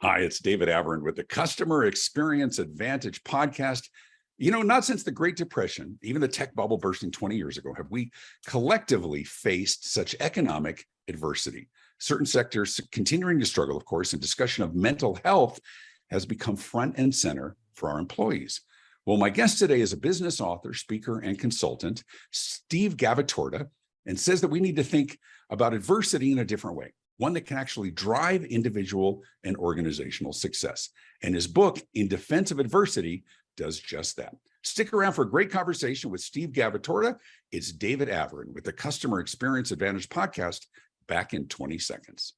Hi, it's David Avrin with the Customer Experience Advantage podcast. You know, not since the Great Depression, even the tech bubble bursting 20 years ago, have we collectively faced such economic adversity. Certain sectors continuing to struggle, of course, and discussion of mental health has become front and center for our employees. Well, my guest today is a business author, speaker, and consultant, Steve Gavatorta, and says that we need to think about adversity in a different way, one that can actually drive individual and organizational success. And his book, In Defense of Adversity, does just that. Stick around for a great conversation with Steve Gavatorta. It's David Avrin with the Customer Experience Advantage podcast, back in 20 seconds.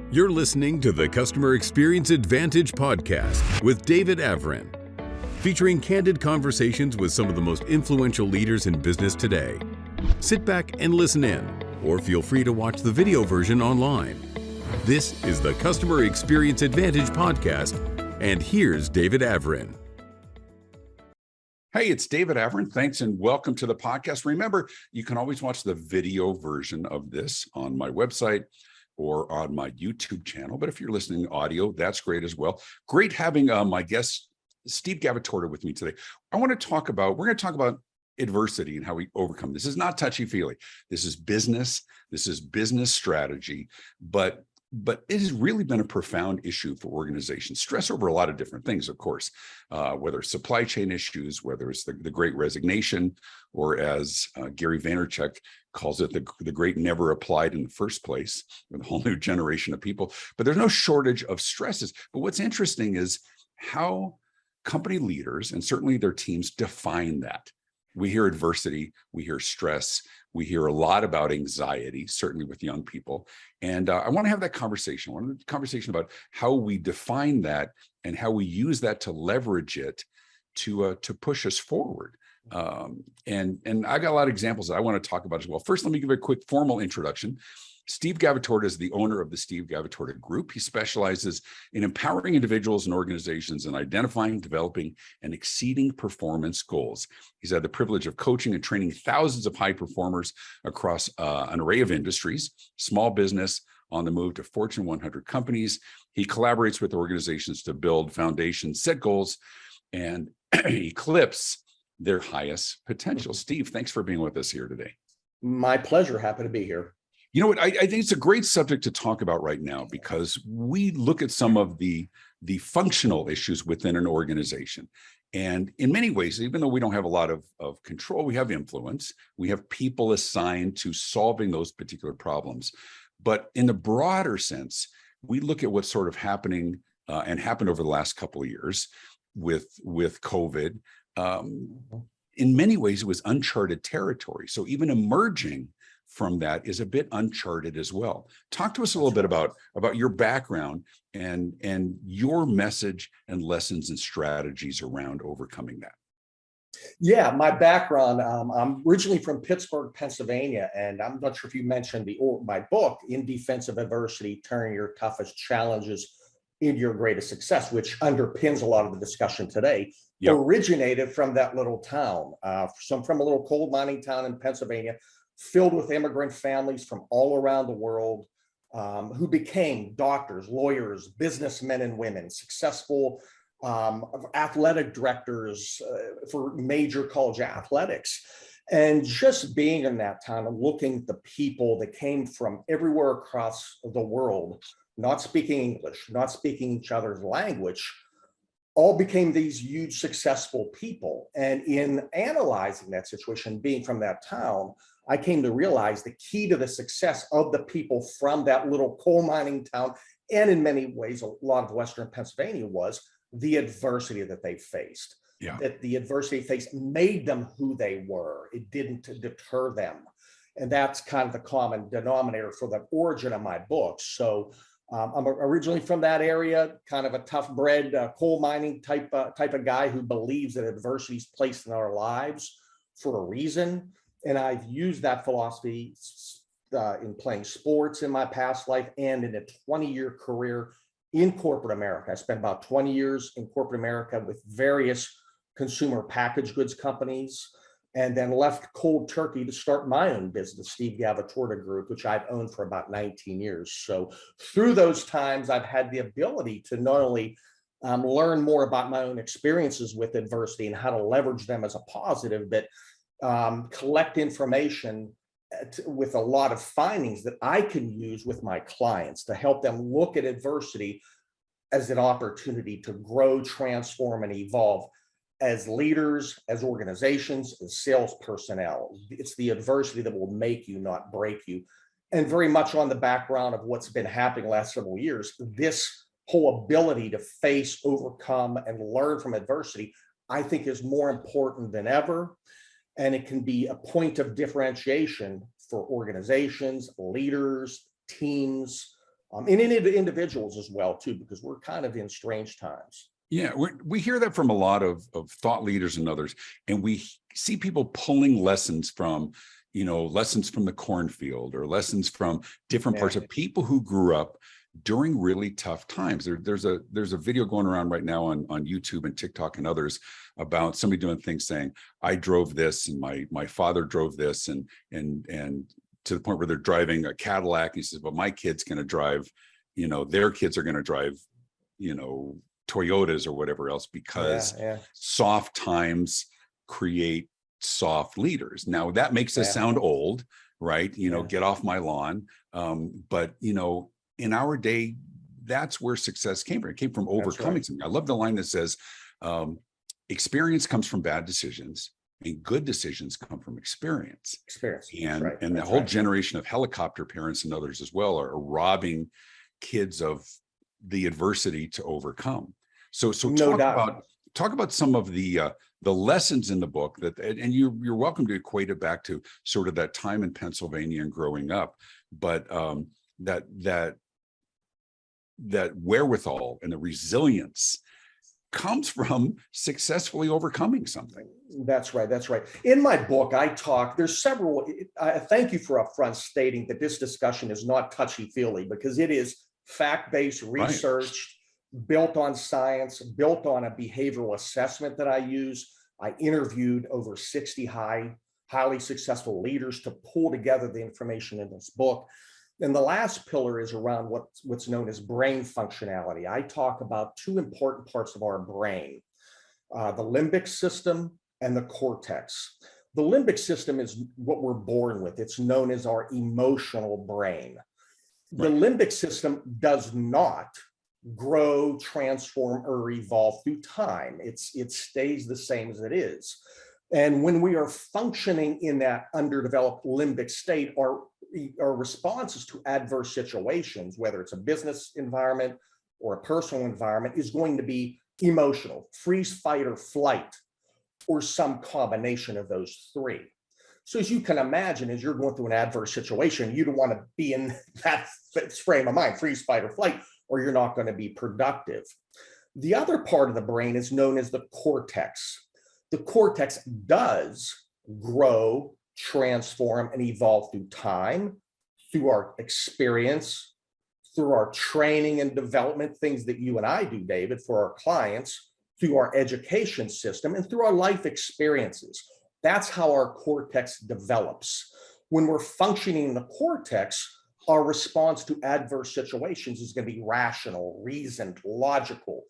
You're listening to the Customer Experience Advantage podcast with David Avrin, featuring candid conversations with some of the most influential leaders in business today. Sit back and listen in, or feel free to watch the video version online. This is the Customer Experience Advantage podcast, and here's David Avrin. Hey, it's David Avrin. Thanks and welcome to the podcast. Remember, you can always watch the video version of this on my website or on my YouTube channel. But if you're listening to audio, that's great as well. Great having my guest, Steve Gavatorta, with me today. We're going to talk about adversity and how we overcome. This is not touchy-feely. This is business. This is business strategy. But it has really been a profound issue for organizations. Stress over a lot of different things, of course, whether it's supply chain issues, whether it's the great resignation, or as Gary Vaynerchuk calls it, the great never applied in the first place, with a whole new generation of people. But there's no shortage of stresses. But what's interesting is how company leaders, and certainly their teams, define that. We hear adversity, we hear stress, we hear a lot about anxiety, certainly with young people. And I want to have that conversation. I want to have a conversation about how we define that and how we use that to leverage it to push us forward. And I got a lot of examples that I want to talk about as well. First, let me give a quick formal introduction. Steve Gavatorta is the owner of the Steve Gavatorta Group. He specializes in empowering individuals and organizations in identifying, developing, and exceeding performance goals. He's had the privilege of coaching and training thousands of high performers across an array of industries, small business, on the move to Fortune 100 companies. He collaborates with organizations to build foundations, set goals, and eclipse their highest potential. Steve, thanks for being with us here today. My pleasure. Happy to be here. You know what, I think it's a great subject to talk about right now, because we look at some of the functional issues within an organization. And in many ways, even though we don't have a lot of control, we have influence. We have people assigned to solving those particular problems. But in the broader sense, we look at what's sort of happening and happened over the last couple of years with COVID. In many ways, it was uncharted territory. So even emerging from that is a bit uncharted as well. Talk to us a little bit about your background and your message and lessons and strategies around overcoming that. Yeah, my background, I'm originally from Pittsburgh, Pennsylvania, and I'm not sure if you mentioned my book, In Defense of Adversity, Turning Your Toughest Challenges into Your Greatest Success, which underpins a lot of the discussion today. Yep. Originated from that little town, from a little coal mining town in Pennsylvania, filled with immigrant families from all around the world, who became doctors, lawyers, businessmen and women, successful athletic directors for major college athletics. And just being in that town and looking at the people that came from everywhere across the world, not speaking English, not speaking each other's language, all became these huge successful people. And in analyzing that situation, being from that town, I came to realize the key to the success of the people from that little coal mining town, and in many ways, a lot of Western Pennsylvania, was the adversity that they faced. Yeah. That the adversity they faced made them who they were. It didn't deter them. And that's kind of the common denominator for the origin of my book. So I'm originally from that area, kind of a tough bred coal mining type of guy who believes that adversity is placed in our lives for a reason. And I've used that philosophy in playing sports in my past life and in a 20-year career in corporate America. I spent about 20 years in corporate America with various consumer packaged goods companies. and then left cold turkey to start my own business, Steve Gavatorta Group, which I've owned for about 19 years. So through those times, I've had the ability to not only learn more about my own experiences with adversity and how to leverage them as a positive, but collect information with a lot of findings that I can use with my clients to help them look at adversity as an opportunity to grow, transform, and evolve as leaders, as organizations, as sales personnel. It's the adversity that will make you, not break you. And very much on the background of what's been happening the last several years, this whole ability to face, overcome, and learn from adversity, I think is more important than ever. And it can be a point of differentiation for organizations, leaders, teams, and individuals as well, too, because we're kind of in strange times. Yeah, we hear that from a lot of thought leaders and others, and we see people pulling lessons from, lessons from the cornfield or lessons from different parts of people who grew up during really tough times. There's a video going around right now on YouTube and TikTok and others about somebody doing things saying, I drove this and my father drove this, and to the point where they're driving a Cadillac. He says, but my kid's going to drive, their kids are going to drive, Toyotas or whatever else, because soft times create soft leaders. Now that makes us sound old, right? Get off my lawn. But in our day, that's where success came from. It came from overcoming something. I love the line that says, experience comes from bad decisions and good decisions come from experience. And the whole generation of helicopter parents and others as well are robbing kids of the adversity to overcome. So talk about some of the lessons in the book and you're welcome to equate it back to sort of that time in Pennsylvania and growing up, but that wherewithal and the resilience comes from successfully overcoming something. That's right. In my book, there's several, thank you for upfront stating that this discussion is not touchy-feely, because it is fact-based research, built on science, built on a behavioral assessment that I use. I interviewed over 60 highly successful leaders to pull together the information in this book. And the last pillar is around what's known as brain functionality. I talk about two important parts of our brain, the limbic system and the cortex. The limbic system is what we're born with. It's known as our emotional brain. The limbic system does not grow, transform, or evolve through time. It stays the same as it is. And when we are functioning in that underdeveloped limbic state, our responses to adverse situations, whether it's a business environment or a personal environment, is going to be emotional, freeze, fight, or flight, or some combination of those three. So as you can imagine, as you're going through an adverse situation, you don't want to be in that frame of mind, freeze, fight, or flight, or you're not going to be productive. The other part of the brain is known as the cortex. The cortex does grow, transform, and evolve through time, through our experience, through our training and development, things that you and I do, David, for our clients, through our education system, and through our life experiences. That's how our cortex develops. When we're functioning in the cortex, our response to adverse situations is going to be rational, reasoned, logical.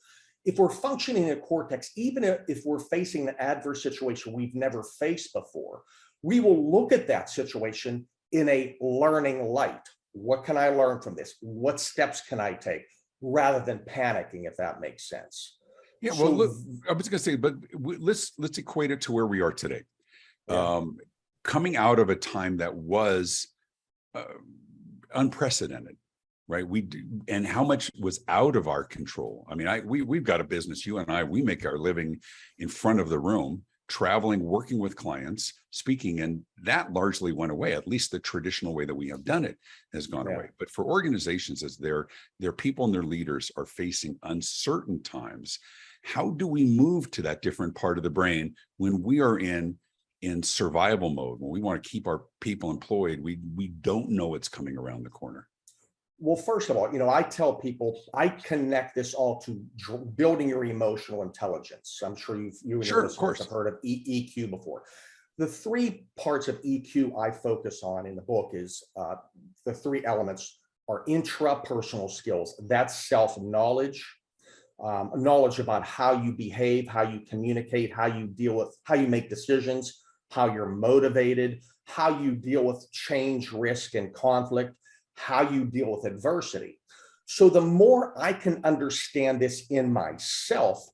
If we're functioning in the cortex, even if we're facing an adverse situation we've never faced before, we will look at that situation in a learning light. What can I learn from this? What steps can I take? Rather than panicking, if that makes sense. Yeah, well, look, I was going to say, but let's equate it to where we are today. Coming out of a time that was unprecedented, right? And how much was out of our control. I mean, we've got a business, you and I, we make our living in front of the room, traveling, working with clients, speaking, and that largely went away. At least the traditional way that we have done it has gone away. But for organizations, as their people and their leaders are facing uncertain times, how do we move to that different part of the brain when we are in survival mode, when we want to keep our people employed? We don't know what's coming around the corner. Well, first of all, I tell people, I connect this all to building your emotional intelligence. I'm sure you and your listeners have heard of EQ before. The three parts of EQ I focus on in the book is the three elements are intrapersonal skills. That's self-knowledge, knowledge about how you behave, how you communicate, how you deal with, how you make decisions, how you're motivated, how you deal with change, risk, and conflict, how you deal with adversity. So the more I can understand this in myself,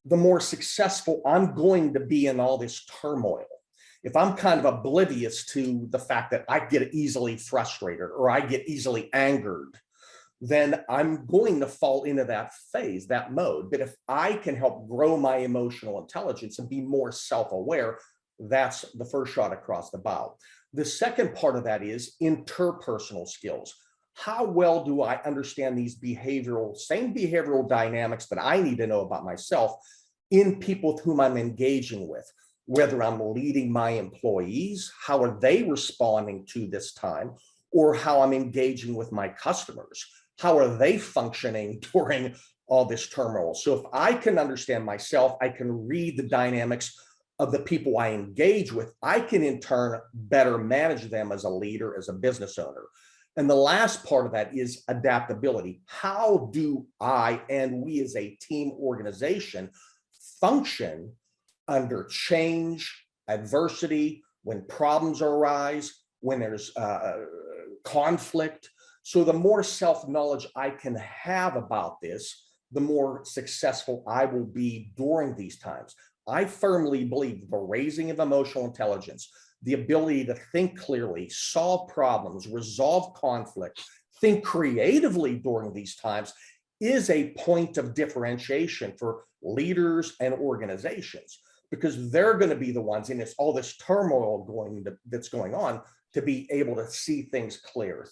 the more successful I'm going to be in all this turmoil. If I'm kind of oblivious to the fact that I get easily frustrated or I get easily angered, then I'm going to fall into that phase, that mode. But if I can help grow my emotional intelligence and be more self-aware, that's the first shot across the bow. The second part of that is interpersonal skills. How well do I understand these same behavioral dynamics that I need to know about myself in people with whom I'm engaging with? Whether I'm leading my employees, how are they responding to this time, or how I'm engaging with my customers? How are they functioning during all this turmoil? So if I can understand myself, I can read the dynamics of the people I engage with, I can in turn better manage them as a leader, as a business owner. And the last part of that is adaptability. How do I and we as a team organization function under change, adversity, when problems arise, when there's conflict? So the more self-knowledge I can have about this, the more successful I will be during these times. I firmly believe the raising of emotional intelligence, the ability to think clearly, solve problems, resolve conflict, think creatively during these times is a point of differentiation for leaders and organizations, because they're going to be the ones in all this turmoil that's going on to be able to see things clear,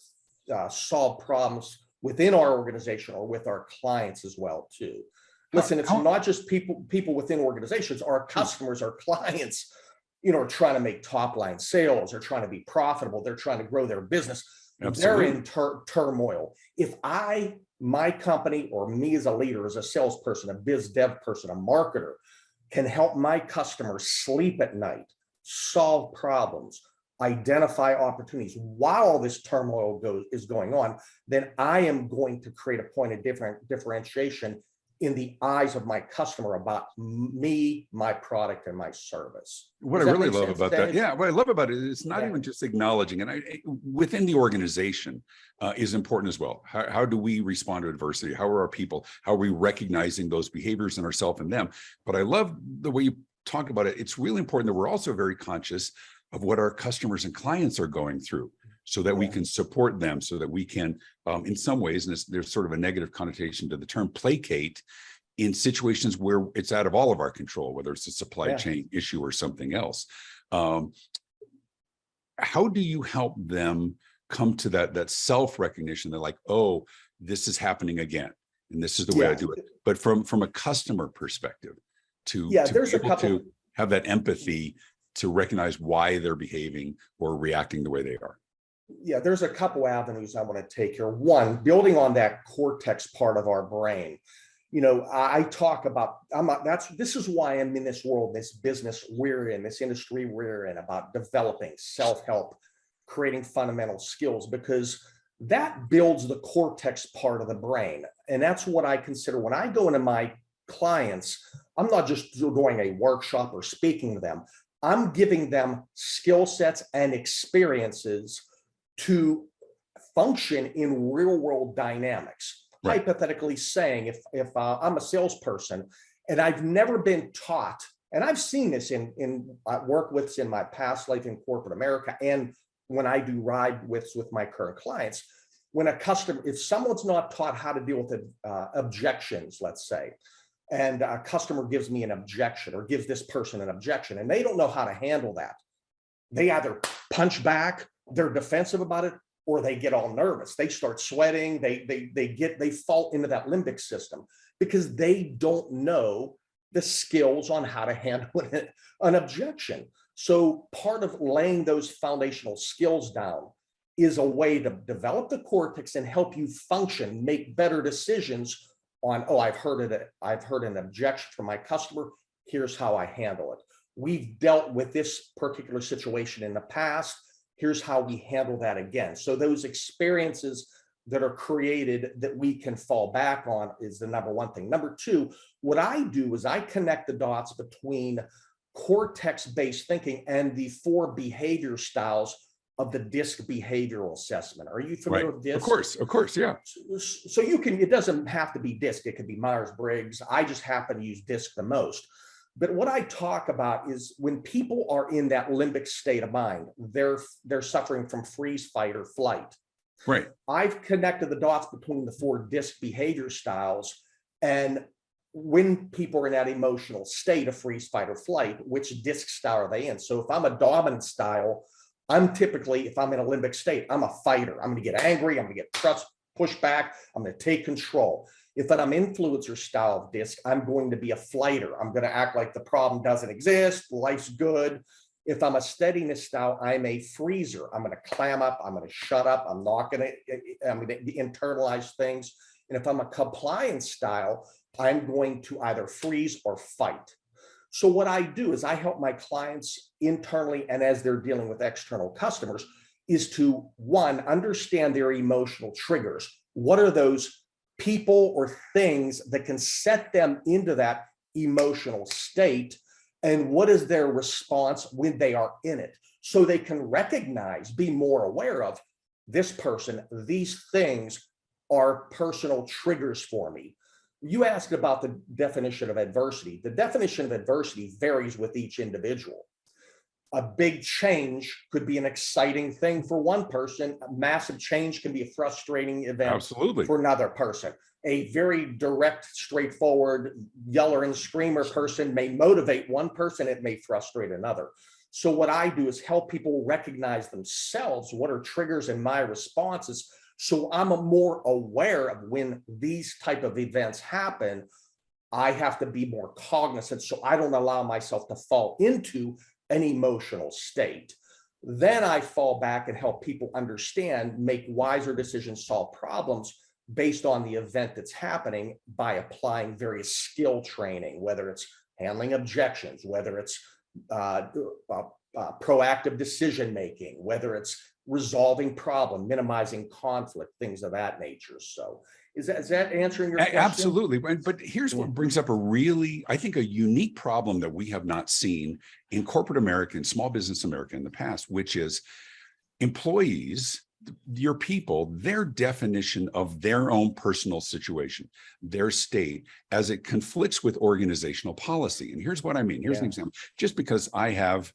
solve problems within our organization or with our clients as well too. Listen, it's not just people within organizations. Our customers, our clients, are trying to make top line sales, they're trying to be profitable, they're trying to grow their business. Absolutely. They're in turmoil. If my company or me as a leader, as a salesperson, a biz dev person, a marketer, can help my customers sleep at night, solve problems, identify opportunities while all this turmoil is going on, then I am going to create a point of differentiation in the eyes of my customer about me, my product, and my service. What I really love about that, what I love about it is not even just acknowledging, and within the organization is important as well. How do we respond to adversity? How are our people? How are we recognizing those behaviors in ourselves and them? But I love the way you talk about it. It's really important that we're also very conscious of what our customers and clients are going through, so that we can support them, so that we can, in some ways, and there's sort of a negative connotation to the term, placate in situations where it's out of all of our control, whether it's a supply chain issue or something else. How do you help them come to that self-recognition? They're like, oh, this is happening again, and this is the way I do it. But from a customer perspective, to be able to have that empathy to recognize why they're behaving or reacting the way they are. Yeah, there's a couple avenues I want to take here. One, building on that cortex part of our brain. I talk about, this is why I'm in this world, this business we're in, this industry we're in, about developing self-help, creating fundamental skills, because that builds the cortex part of the brain. And that's what I consider when I go into my clients. I'm not just doing a workshop or speaking to them. I'm giving them skill sets and experiences to function in real world dynamics. Right. Hypothetically saying, if I'm a salesperson and I've never been taught, and I've seen this in work with in my past life in corporate America, and when I do ride with my current clients, when if someone's not taught how to deal with objections, let's say, and a customer gives me an objection or gives this person an objection, and they don't know how to handle that, they either punch back, they're defensive about it, or they get all nervous. They start sweating. They fall into that limbic system because they don't know the skills on how to handle an objection. So part of laying those foundational skills down is a way to develop the cortex and help you function, make better decisions on, oh, I've heard an objection from my customer. Here's how I handle it. we've dealt with this particular situation in the past. Here's how we handle that again. So those experiences that are created that we can fall back on is the number one thing. Number two, what I do is I connect the dots between cortex-based thinking and the 4 behavior styles of the DISC behavioral assessment. Are you familiar with DISC? Of course, yeah. So you can, it doesn't have to be DISC, it could be Myers-Briggs. I just happen to use DISC the most. But what I talk about is when people are in that limbic state of mind, they're suffering from freeze, fight, or flight. Right. I've connected the dots between the 4 DISC behavior styles, and when people are in that emotional state of freeze, fight, or flight, which DISC style are they in? So if I'm a dominant style, I'm typically, if I'm in a limbic state, I'm a fighter. I'm going to get angry. I'm going to get pushed back. I'm going to take control. If I'm influencer style of DISC, I'm going to be a flighter. I'm going to act like the problem doesn't exist. Life's good. If I'm a steadiness style, I'm a freezer. I'm going to clam up. I'm going to shut up. I'm going to internalize things. And if I'm a compliance style, I'm going to either freeze or fight. So what I do is I help my clients internally and as they're dealing with external customers is to, one, understand their emotional triggers. What are those people or things that can set them into that emotional state? And what is their response when they are in it? So they can recognize, be more aware of this person, these things are personal triggers for me. You asked about the definition of adversity. The definition of adversity varies with each individual. A big change could be an exciting thing for one person. A massive change can be a frustrating event for another person. A very direct, straightforward yeller and screamer person may motivate one person, it may frustrate another. So what I do is help people recognize themselves, what are triggers in my responses, so I'm more aware of when these type of events happen. I have to be more cognizant so I don't allow myself to fall into an emotional state. Then I fall back and help people understand, make wiser decisions, solve problems based on the event that's happening by applying various skill training, whether it's handling objections, whether it's proactive decision-making, whether it's resolving problem, minimizing conflict, things of that nature. So is that answering your question? Absolutely. But here's what brings up a really, I think, a unique problem that we have not seen in corporate America and small business America in the past, which is employees, your people, their definition of their own personal situation, their state, as it conflicts with organizational policy. And here's what I mean. Here's an example. Just because I have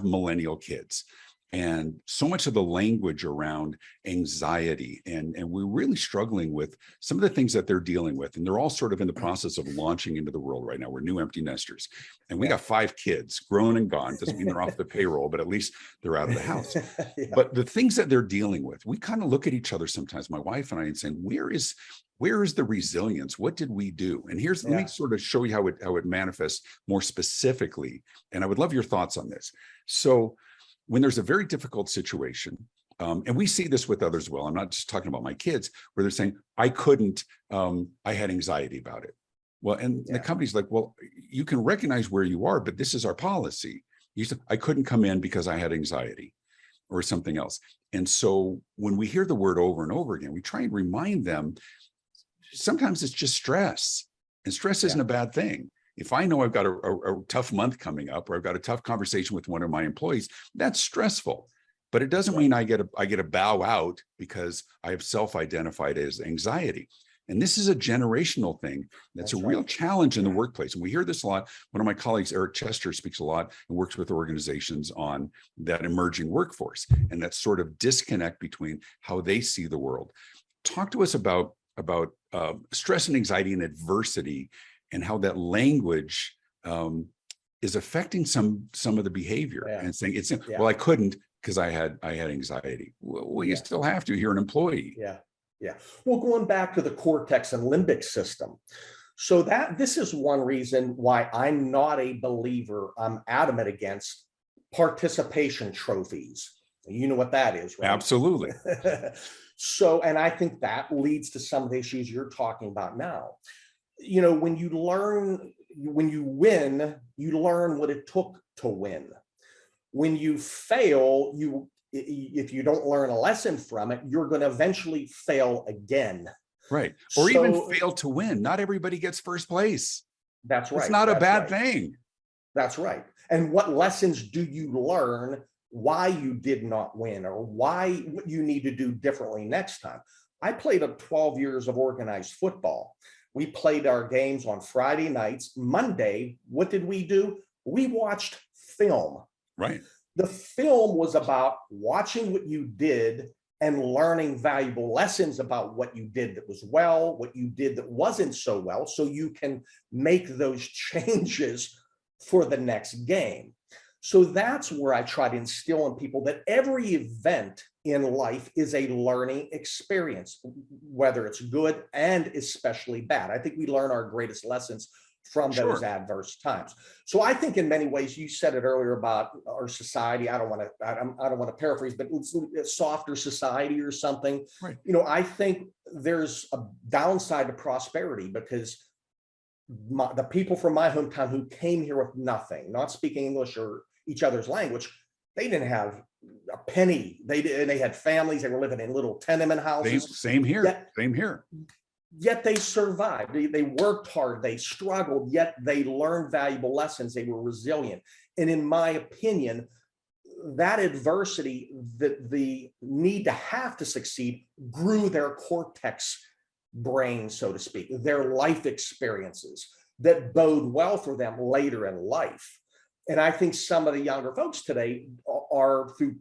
millennial kids, and so much of the language around anxiety, and we're really struggling with some of the things that they're dealing with. And they're all sort of in the process of launching into the world right now. We're new empty nesters. And we got 5 kids, grown and gone. Doesn't mean they're off the payroll, but at least they're out of the house. But the things that they're dealing with, we kind of look at each other sometimes, my wife and I, and saying, where is the resilience? What did we do? And here's, let me sort of show you how it manifests more specifically. And I would love your thoughts on this. So when there's a very difficult situation, and we see this with others as well, I'm not just talking about my kids, where they're saying, I couldn't, I had anxiety about it. Well, and the company's like, well, you can recognize where you are, but this is our policy. You said, I couldn't come in because I had anxiety or something else. And so when we hear the word over and over again, we try and remind them, sometimes it's just stress, and stress isn't a bad thing. If I know I've got a tough month coming up, or I've got a tough conversation with one of my employees, that's stressful. But it doesn't mean I get to bow out because I have self-identified as anxiety. And this is a generational thing. That's a real challenge in the workplace. And we hear this a lot. One of my colleagues, Eric Chester, speaks a lot and works with organizations on that emerging workforce and that sort of disconnect between how they see the world. Talk to us about stress and anxiety and adversity, and how that language is affecting some of the behavior, and saying it's well, I couldn't because I had anxiety. Well, you still have to. You're an employee. Well, going back to the cortex and limbic system, so this is one reason why I'm not a believer. I'm adamant against participation trophies. You know what that is, right? Absolutely. So, and I think that leads to some of the issues you're talking about now. when you win, you learn what it took to win. When you fail, if you don't learn a lesson from it, you're going to eventually fail again. Right. Or even So fail to win. Not everybody gets first place. that's right. It's not a That's bad right. thing. That's right. And what lessons do you learn why you did not win, or what you need to do differently next time? I played up 12 years of organized football. We played our games on Friday nights. Monday, what did we do? We watched film. Right. The film was about watching what you did and learning valuable lessons about what you did that was well, what you did that wasn't so well, so you can make those changes for the next game. So that's where I try to instill in people that every event in life is a learning experience, whether it's good and especially bad. I think we learn our greatest lessons from those adverse times. So I think in many ways, you said it earlier about our society. I don't want to paraphrase, but it's a softer society or something. Right. I think there's a downside to prosperity, because the people from my hometown who came here with nothing, not speaking English or each other's language, they didn't have a penny. They had families. They were living in little tenement houses. Same here. Same here. Yet they survived. They worked hard. They struggled. Yet they learned valuable lessons. They were resilient. And in my opinion, that adversity, the need to have to succeed, grew their cortex brain, so to speak, their life experiences that bode well for them later in life. And I think some of the younger folks today are through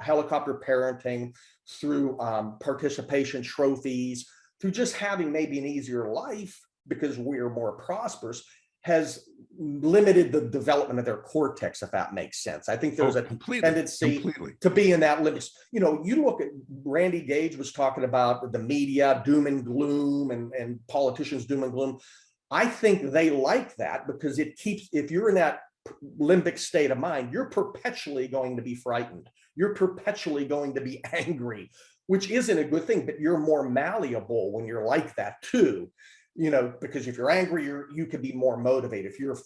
helicopter parenting, through participation trophies, through just having maybe an easier life because we're more prosperous, has limited the development of their cortex, if that makes sense. I think there's a tendency to be in that limit. You look at Randy Gage was talking about the media, doom and gloom, and politicians doom and gloom. I think they like that because it keeps, if you're in that limbic state of mind, you're perpetually going to be frightened. You're perpetually going to be angry, which isn't a good thing, but you're more malleable when you're like that too. Because if you're angry, you could be more motivated. If you're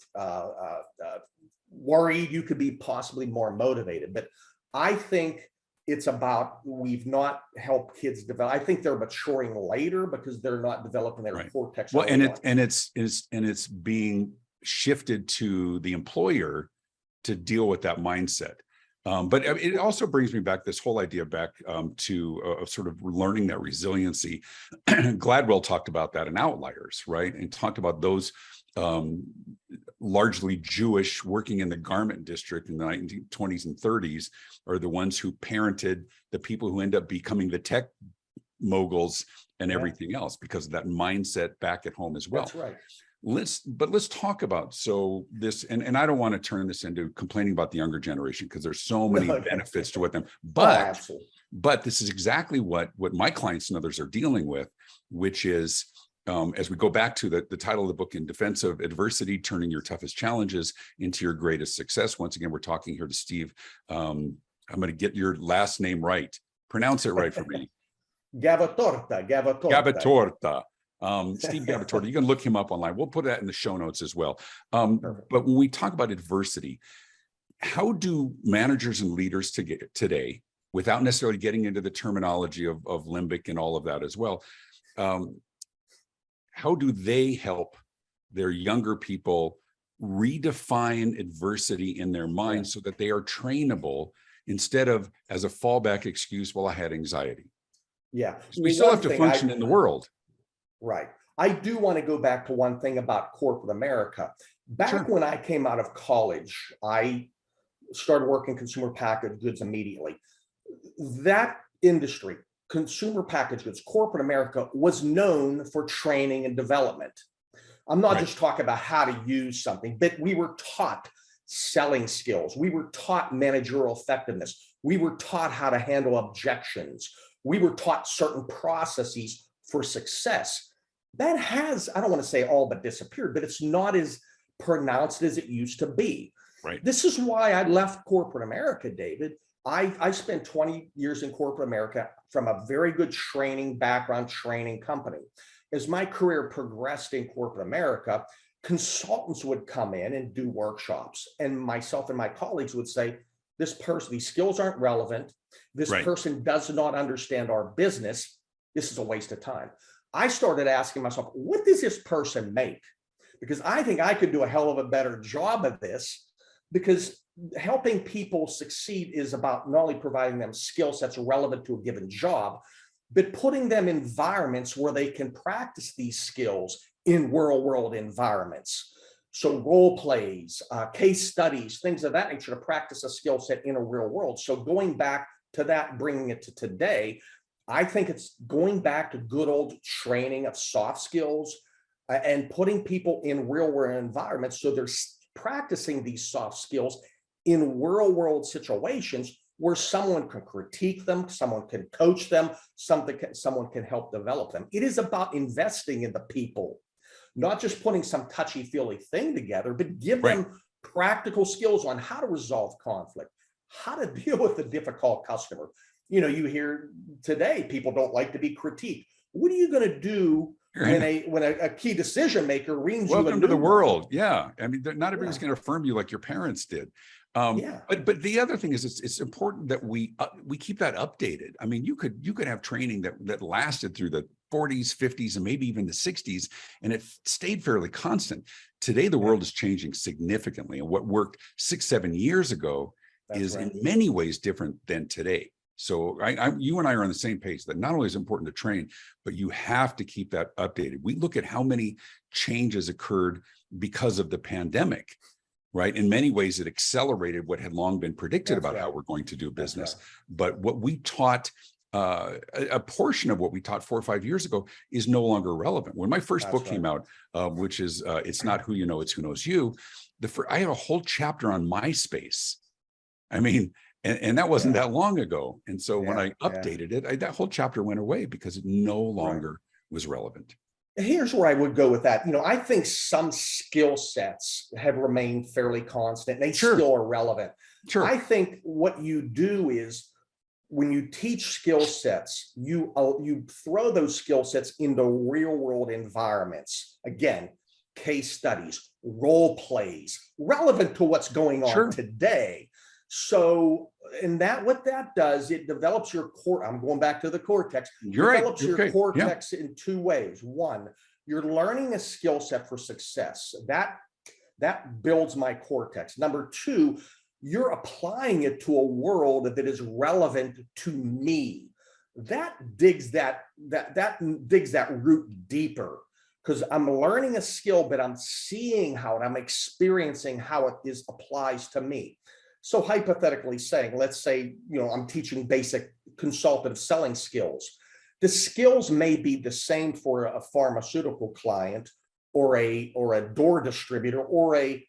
worried, you could be possibly more motivated. But I think it's about, we've not helped kids develop. I think they're maturing later because they're not developing their cortex. Well, and it's being shifted to the employer to deal with that mindset. But it also brings me back, this whole idea back to sort of learning that resiliency. Gladwell talked about that in Outliers, right? And talked about those largely Jewish working in the garment district in the 1920s and 30s are the ones who parented the people who end up becoming the tech moguls and everything else because of that mindset back at home as well. That's right. Let's talk about this, and I don't want to turn this into complaining about the younger generation because there's so many benefits to what them, but this is exactly what my clients and others are dealing with, which is as we go back to the title of the book, In Defense of Adversity, Turning Your Toughest Challenges into Your Greatest Success. Once again, we're talking here to Steve. I'm going to get your last name right. Pronounce it right for me. Gavatorta. Steve Gavatorta, you can look him up online. We'll put that in the show notes as well. But when we talk about adversity, how do managers and leaders today, without necessarily getting into the terminology of limbic and all of that as well, how do they help their younger people redefine adversity in their minds so that they are trainable instead of as a fallback excuse, well, I had anxiety? Yeah. We still have to function in the world. Right. I do want to go back to one thing about corporate America. Back when I came out of college, I started working consumer packaged goods immediately. That industry, consumer packaged goods, corporate America, was known for training and development. I'm not just talking about how to use something, but we were taught selling skills. We were taught managerial effectiveness. We were taught how to handle objections. We were taught certain processes for success. That has, I don't want to say all but disappeared, but it's not as pronounced as it used to be. Right. This is why I left corporate America, David. I spent 20 years in corporate America from a very good training background, training company. as my career progressed in corporate America, consultants would come in and do workshops, and myself and my colleagues would say, this person, these skills aren't relevant. This Right. person does not understand our business. This is a waste of time. I started asking myself, what does this person make? Because I think I could do a hell of a better job of this, because helping people succeed is about not only providing them skill sets relevant to a given job, but putting them in environments where they can practice these skills in real world environments. So role plays, case studies, things of that nature to practice a skill set in a real world. So going back to that, bringing it to today, I think it's going back to good old training of soft skills and putting people in real world environments so they're practicing these soft skills in real world situations where someone can critique them, someone can coach them, someone can help develop them. It is about investing in the people, not just putting some touchy-feely thing together, but give Right. them practical skills on how to resolve conflict, how to deal with a difficult customer. You know, you hear today people don't like to be critiqued. What are you going to do when a key decision maker reams you a Welcome to the new world. Yeah. I mean, not everybody's Yeah. going to affirm you like your parents did. Yeah. But the other thing is it's important that we keep that updated. I mean, you could have training that lasted through the 40s, 50s, and maybe even the 60s, and it stayed fairly constant. Today, the world is changing significantly, and what worked 6, 7 years ago That's is right. in many ways different than today. So you and I are on the same page that not only is it important to train, but you have to keep that updated. We look at how many changes occurred because of the pandemic, right? In many ways, it accelerated what had long been predicted That's about how right. we're going to do That's business. right. But what we taught, a portion of what we taught 4 or 5 years ago is no longer relevant. When my first book That's came out, which is It's Not Who You Know, It's Who Knows You, I had a whole chapter on MySpace. I mean, and that wasn't Yeah. that long ago. And so when Yeah. I Yeah. updated it, that whole chapter went away because it no Right. longer was relevant. Here's where I would go with that. You know, I think some skill sets have remained fairly constant. They Sure. still are relevant. Sure. I think what you do is when you teach skill sets, you throw those skill sets into real world environments. Again, case studies, role plays, relevant to what's going on Sure. today. So, and that what that does, it develops your core. I'm going back to the cortex. You're right. Develops your Okay. Yeah. cortex in two ways. One, you're learning a skill set for success. That builds my cortex. Number two, you're applying it to a world that is relevant to me. That digs that root deeper, because I'm learning a skill, but I'm seeing how it, I'm experiencing how it applies to me. So hypothetically saying, let's say, you know, I'm teaching basic consultative selling skills. The skills may be the same for a pharmaceutical client or a door distributor or a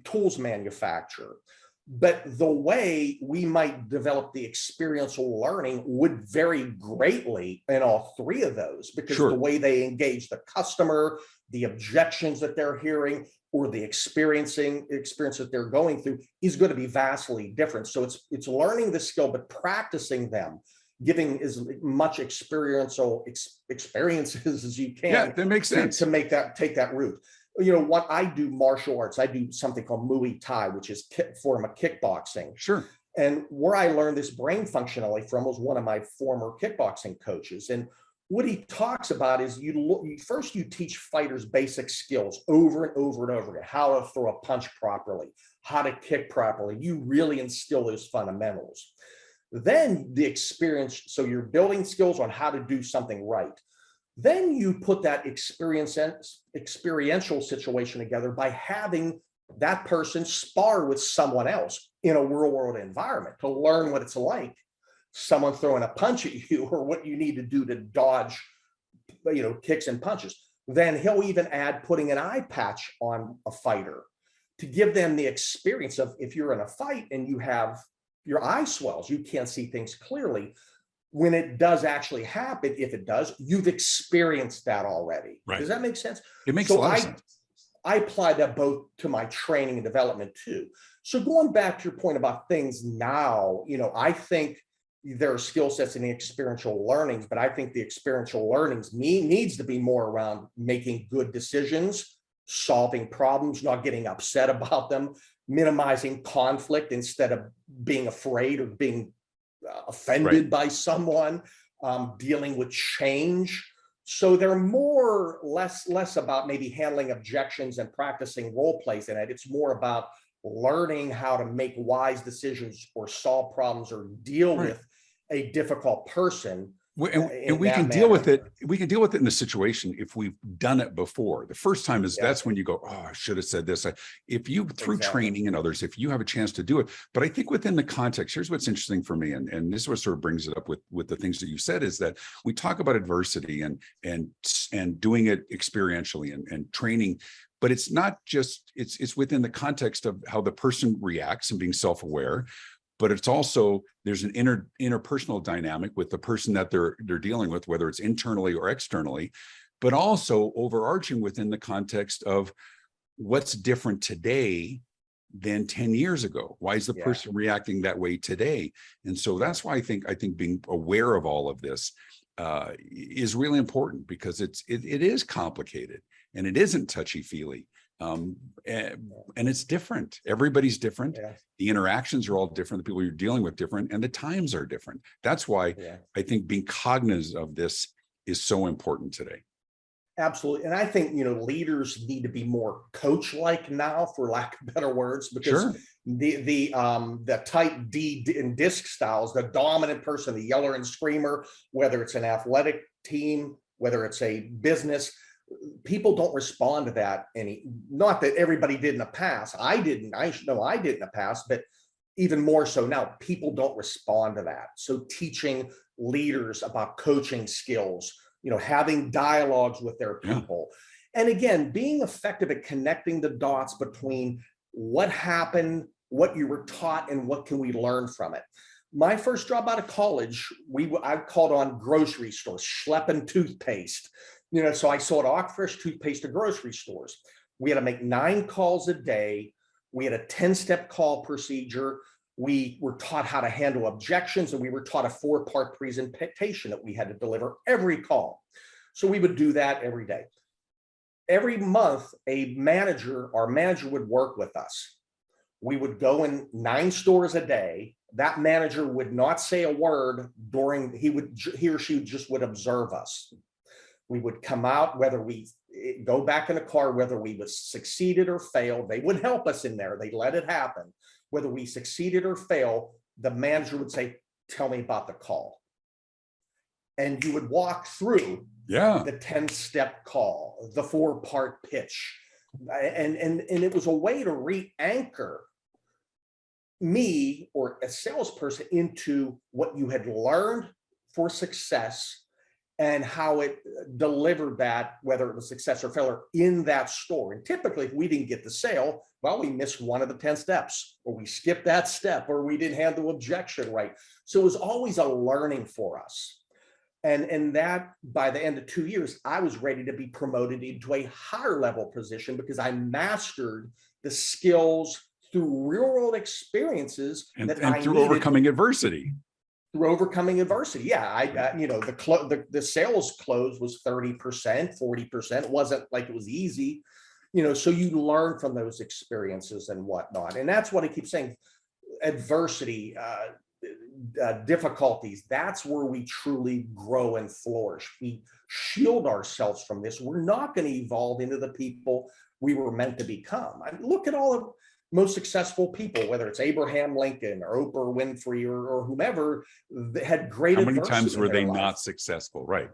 tools manufacturer. But the way we might develop the experiential learning would vary greatly in all three of those, because Sure. the way they engage the customer, the objections that they're hearing, or the experience that they're going through is going to be vastly different. So it's learning the skill, but practicing them, giving as much experiential experiences as you can. Yeah, that makes sense. To take that route. You know what, I do martial arts. I do something called Muay Thai, which is form of kickboxing. Sure. And where I learned this brain functionality from was one of my former kickboxing coaches. And what he talks about is first you teach fighters basic skills over and over and over again, how to throw a punch properly, how to kick properly. You really instill those fundamentals. Then the experience, so you're building skills on how to do something right. Then you put that experiential situation together by having that person spar with someone else in a real world environment to learn what it's like, someone throwing a punch at you, or what you need to do to dodge, you know, kicks and punches. Then he'll even add putting an eye patch on a fighter to give them the experience of, if you're in a fight and you have your eye swells, you can't see things clearly. When it does actually happen, if it does, you've experienced that already. Right. Does that make sense? It makes a lot of sense. I apply that both to my training and development too. So going back to your point about things now, you know, I think there are skill sets in the experiential learnings, but I think the experiential learnings needs to be more around making good decisions, solving problems, not getting upset about them, minimizing conflict instead of being afraid or being offended by someone, dealing with change. So they're less about maybe handling objections and practicing role plays in it. It's more about learning how to make wise decisions or solve problems or deal with a difficult person. And we can deal with it. We can deal with it in a situation if we've done it before. The first time is that's when you go, oh, I should have said this. If you, through training and others, if you have a chance to do it. But I think within the context, here's what's interesting for me, and this is what sort of brings it up with the things that you said, is that we talk about adversity and doing it experientially and training. But it's not just, it's within the context of how the person reacts and being self-aware. But it's also, there's an interpersonal dynamic with the person that they're dealing with, whether it's internally or externally, but also overarching within the context of what's different today than 10 years ago. Why is the person reacting that way today? And so that's why I think being aware of all of this is really important, because it is complicated and it isn't touchy-feely. And it's different. Everybody's different. The interactions are all different. The people you're dealing with different, and the times are different. That's why I think being cognizant of this is so important today. Absolutely. And I think, leaders need to be more coach-like now, for lack of better words, because the type D and disc styles, the dominant person, the yeller and screamer, whether it's an athletic team, whether it's a business, people don't respond to that not that everybody did in the past. I did in the past, but even more so now, people don't respond to that. So teaching leaders about coaching skills, having dialogues with their people. And again, being effective at connecting the dots between what happened, what you were taught, and what can we learn from it. My first job out of college, I called on grocery stores, schlepping toothpaste. So I sold Aquafresh toothpaste to grocery stores. We had to make 9 calls a day. We had a 10-step call procedure. We were taught how to handle objections, and we were taught a 4-part presentation that we had to deliver every call. So we would do that every day. Every month, our manager would work with us. We would go in 9 stores a day. That manager would not say a word he or she just would observe us. We would come out, whether we go back in the car, whether we succeeded or failed, they would help us in there. They let it happen. Whether we succeeded or failed, the manager would say, tell me about the call. And you would walk through the 10-step call, the 4-part pitch. And it was a way to re-anchor me or a salesperson into what you had learned for success and how it delivered that, whether it was success or failure, in that store. And typically, if we didn't get the sale, well, we missed one of the 10 steps, or we skipped that step, or we didn't handle objection right. So it was always a learning for us. And that, by the end of 2 years, I was ready to be promoted into a higher level position because I mastered the skills through real world experiences and through overcoming adversity. Through overcoming adversity. The sales close was 30%, 40%. It wasn't like it was easy, so you learn from those experiences and whatnot. And that's what I keep saying, adversity, difficulties, that's where we truly grow and flourish. We shield ourselves from this. We're not going to evolve into the people we were meant to become. Look at all of most successful people, whether it's Abraham Lincoln or Oprah Winfrey or whomever, they had great adversity. How many times were they not successful? Right.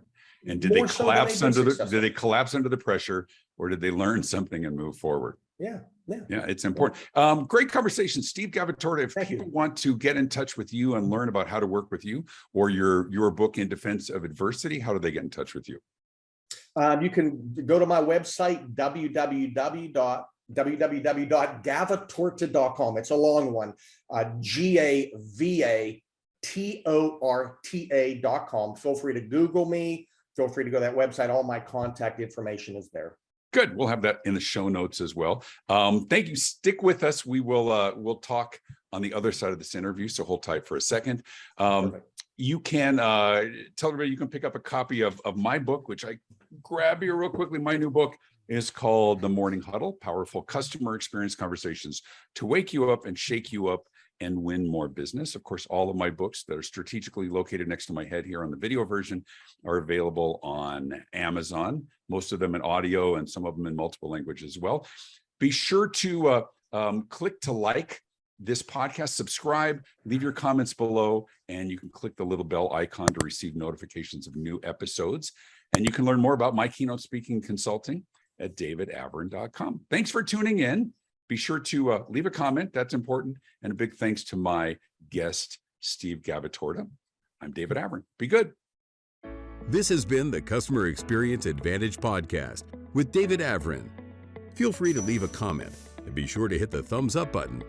And did they collapse under the pressure, or did they learn something and move forward? Yeah, it's important. Great conversation, Steve Gavatorta. If people want to get in touch with you and learn about how to work with you or your book, In Defense of Adversity, how do they get in touch with you? You can go to my website, www.gavatorta.com. It's a long one. GAVATORTA.com. Feel free to Google me. Feel free to go to that website. All my contact information is there. Good. We'll have that in the show notes as well. Thank you. Stick with us. We'll talk on the other side of this interview, so hold tight for a second. you can tell everybody you can pick up a copy of my book, which I grab here real quickly. My new book is called The Morning Huddle, Powerful Customer Experience Conversations to Wake You Up and Shake You Up and Win More Business. Of course, all of my books that are strategically located next to my head here on the video version are available on Amazon, most of them in audio and some of them in multiple languages as well. Be sure to click to like this podcast, subscribe, leave your comments below, and you can click the little bell icon to receive notifications of new episodes. And you can learn more about my keynote speaking consulting at davidavrin.com. Thanks for tuning in. Be sure to leave a comment. That's important. And a big thanks to my guest, Steve Gavatorta. I'm David Avrin. Be good. This has been the Customer Experience Advantage Podcast with David Avrin. Feel free to leave a comment and be sure to hit the thumbs up button.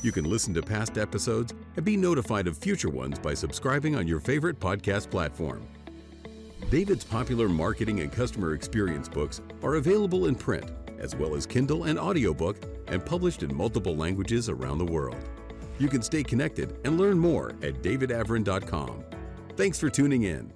You can listen to past episodes and be notified of future ones by subscribing on your favorite podcast platform. David's popular marketing and customer experience books are available in print, as well as Kindle and audiobook, and published in multiple languages around the world. You can stay connected and learn more at davidavrin.com. Thanks for tuning in.